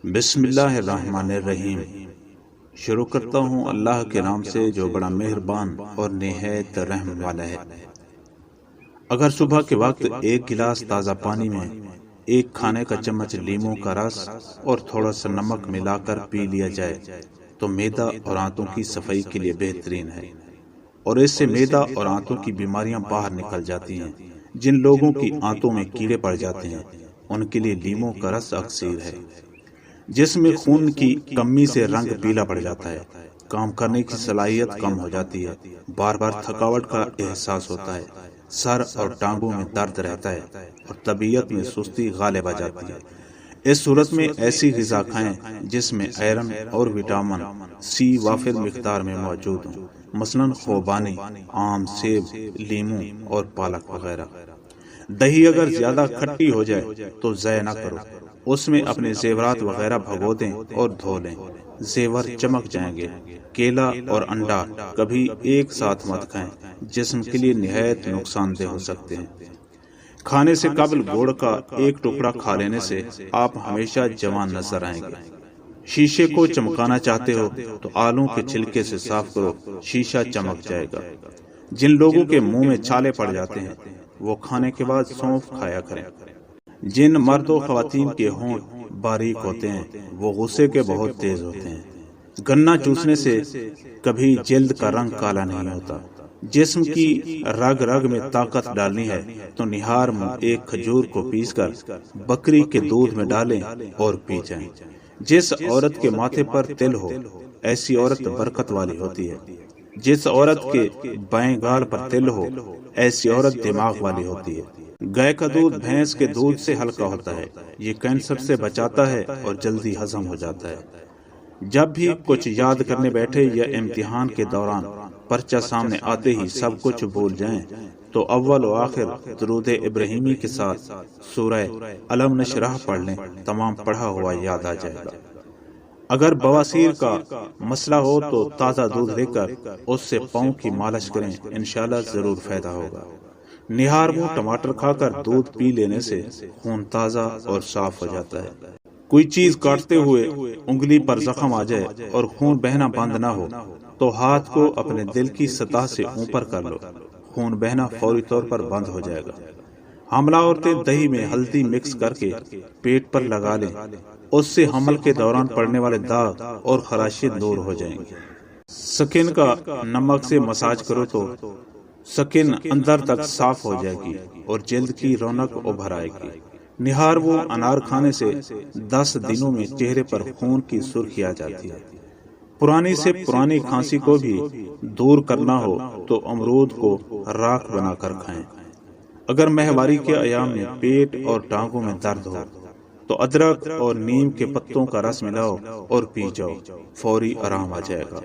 بسم اللہ الرحمن الرحیم۔ شروع کرتا ہوں اللہ کے نام سے جو بڑا مہربان اور نہایت رحم والا ہے۔ اگر صبح کے وقت ایک گلاس تازہ پانی میں ایک کھانے کا چمچ لیموں کا رس اور تھوڑا سا نمک ملا کر پی لیا جائے تو معدہ اور آنتوں کی صفائی کے لیے بہترین ہے، اور اس سے معدہ اور آنتوں کی بیماریاں باہر نکل جاتی ہیں۔ جن لوگوں کی آنتوں میں کیڑے پڑ جاتے ہیں ان کے لیے لیموں کا رس اکسیر ہے۔ جسم میں خون کی کمی سے رنگ پیلا پڑ جاتا ہے، کام کرنے کی صلاحیت کم ہو جاتی ہے، بار بار تھکاوٹ کا احساس ہوتا ہے، سر اور ٹانگوں میں درد رہتا ہے اور طبیعت میں سستی غالب آ جاتی ہے۔ اس صورت میں ایسی غذا کھائیں جس میں آئرن اور وٹامن سی وافر مقدار میں موجود ہوں، مثلاً خوبانی، آم، سیب، لیموں اور پالک وغیرہ۔ دہی اگر زیادہ کھٹی ہو جائے تو ضائع نہ کرو، اس میں اپنے زیورات وغیرہ بھگو دیں اور دھو لیں، زیور چمک جائیں گے۔ کیلا اور انڈا کبھی ایک ساتھ مت کھائیں، جسم کے لیے نہایت نقصان دہ ہو سکتے ہیں۔ کھانے سے قبل گوڑ کا ایک ٹکڑا کھا لینے سے آپ ہمیشہ جوان نظر آئیں گے۔ شیشے کو چمکانا چاہتے ہو تو آلوں کے چھلکے سے صاف کرو، شیشہ چمک جائے گا۔ جن لوگوں کے منہ میں چھالے پڑ جاتے ہیں وہ کھانے کے بعد سونف کھایا کریں۔ جن مرد و خواتین کے ہونٹ باریک ہوتے ہیں وہ غصے کے بہت تیز ہوتے ہیں۔ گنا چوسنے سے کبھی جلد کا رنگ کالا نہیں ہوتا۔ جسم کی رگ رگ میں طاقت ڈالنی ہے تو نہار منہ ایک کھجور کو پیس کر بکری کے دودھ میں ڈالیں اور پی جائیں۔ جس عورت کے ماتھے پر تل ہو ایسی عورت برکت والی ہوتی ہے۔ جس عورت کے بائیں گال پر تل ہو ایسی عورت دماغ والی ہوتی ہے۔ گائے کا دودھ بھینس کے دودھ سے ہلکا ہوتا ہے، یہ کینسر سے بچاتا ہے اور جلدی ہضم ہو جاتا ہے۔ جب بھی کچھ یاد کرنے بیٹھے یا امتحان کے دوران پرچہ سامنے آتے ہی سب کچھ بھول جائیں تو اول و آخر درود ابراہیمی کے ساتھ سورہ الم نشرح پڑھ لیں، تمام پڑھا ہوا یاد آ جائے گا۔ اگر بواسیر کا مسئلہ ہو تو تازہ دودھ لے کر اس سے پاؤں کی مالش کریں، انشاءاللہ ضرور فائدہ ہوگا۔ نہار منہ ٹماٹر کھا کر دودھ پی لینے سے خون تازہ اور صاف ہو جاتا ہے۔ کوئی چیز کاٹتے ہوئے انگلی پر زخم آ جائے اور خون بہنا بند نہ ہو تو ہاتھ کو اپنے دل کی سطح سے اوپر کر لو، خون بہنا فوری طور پر بند ہو جائے گا۔ حاملہ عورتیں دہی میں ہلدی مکس کر کے پیٹ پر لگا لیں، اس سے حمل کے دوران پڑنے والے داغ اور خراشیں دور ہو جائیں گے۔ سکن کا نمک سے مساج کرو تو سکن اندر تک صاف ہو جائے گی اور جلد کی رونق ابھر آئے گی۔ نہار وہ انار کھانے سے 10 دنوں میں چہرے پر خون کی سرخی آ جاتی ہے۔ پرانی سے پرانی کھانسی کو بھی دور کرنا ہو تو امرود کو راکھ بنا کر کھائیں۔ اگر ماہواری کے ایام میں پیٹ اور ٹانگوں میں درد ہو تو ادرک اور نیم کے پتوں کا رس ملاؤ اور پی جاؤ، فوری آرام آ جائے گا۔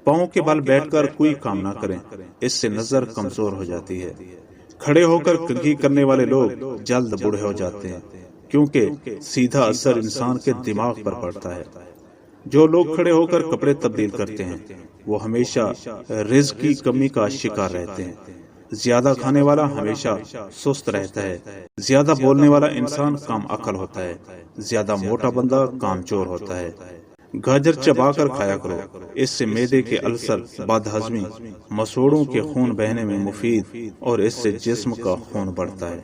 پاؤں کے بل بیٹھ کر کوئی کام نہ کریں، اس سے نظر کمزور ہو جاتی ہے۔ کھڑے ہو کر کنگھی کرنے والے لوگ جلد بوڑھے ہو جاتے ہیں کیونکہ سیدھا اثر انسان کے دماغ پر پڑتا ہے۔ جو لوگ کھڑے ہو کر کپڑے تبدیل کرتے ہیں وہ ہمیشہ رزق کی کمی کا شکار رہتے ہیں۔ زیادہ کھانے والا ہمیشہ سست رہتا ہے، زیادہ بولنے والا انسان کم عقل ہوتا ہے، زیادہ موٹا بندہ کام چور ہوتا ہے۔ گاجر چبا کر کھایا کرو، اس سے معدے کے السر، بد ہضمی، مسوڑوں کے خون بہنے میں مفید اور اس سے جسم کا خون بڑھتا ہے۔